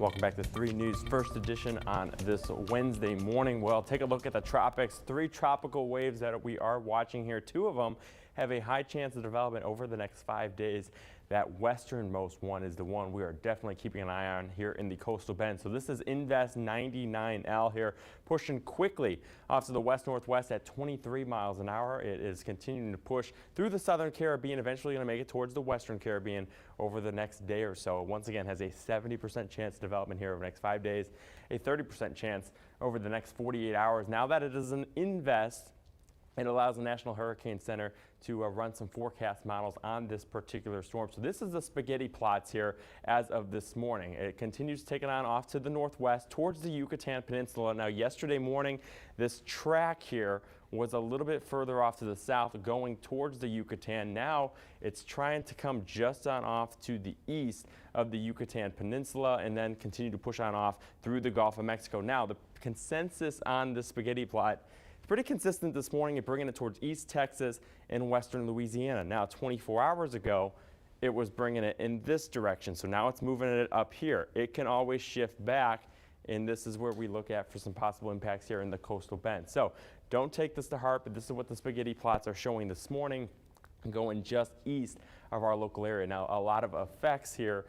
Welcome back to 3 News First Edition on this Wednesday morning. Well, take a look at the tropics. 3 tropical waves that we are watching here. 2 of them have a high chance of development over the next 5 days. That westernmost one is the one we are definitely keeping an eye on here in the coastal bend. So this is Invest 99L here, pushing quickly off to the west-northwest at 23 miles an hour. It is continuing to push through the southern Caribbean, eventually going to make it towards the western Caribbean over the next day or so. Once again, has a 70% chance of development here over the next 5 days, a 30% chance over the next 48 hours. Now that it is an Invest, it allows the National Hurricane Center to run some forecast models on this particular storm. So this is the spaghetti plots here as of this morning. It continues taking on off to the northwest towards the Yucatan Peninsula. Now yesterday morning, this track here was a little bit further off to the south going towards the Yucatan. Now it's trying to come just on off to the east of the Yucatan Peninsula and then continue to push on off through the Gulf of Mexico. Now the consensus on the spaghetti plot, pretty consistent this morning at bringing it towards East Texas and western Louisiana. Now 24 hours ago, it was bringing it in this direction. So now it's moving it up here. It can always shift back, and this is where we look at for some possible impacts here in the coastal bend. So don't take this to heart, but this is what the spaghetti plots are showing this morning, going just east of our local area. Now a lot of effects here.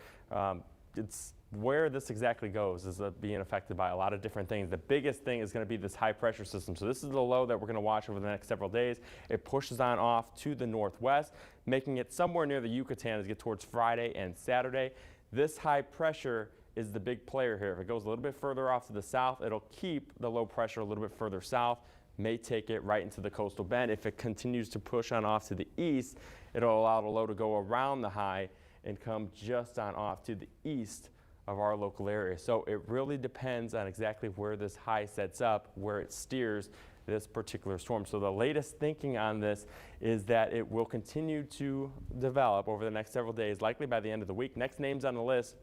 It's where this exactly goes is being affected by a lot of different things. The biggest thing is going to be this high pressure system. So this is the low that we're going to watch over the next several days. It pushes on off to the northwest, making it somewhere near the Yucatan as we get towards Friday and Saturday. This high pressure is the big player here. If it goes a little bit further off to the south, it'll keep the low pressure a little bit further south, may take it right into the coastal bend. If it continues to push on off to the east, it'll allow the low to go around the high and come just on off to the east of our local area. So it really depends on exactly where this high sets up, where it steers this particular storm. So the latest thinking on this is that it will continue to develop over the next several days, likely by the end of the week. Next names on the list,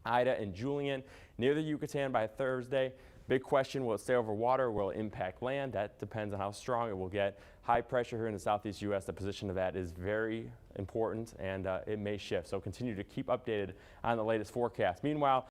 Ida and Julian, near the Yucatan by Thursday. Big question, will it stay over water? Will it impact land? That depends on how strong it will get. High pressure here in the southeast U.S., the position of that is very important, and it may shift. So continue to keep updated on the latest forecast. Meanwhile,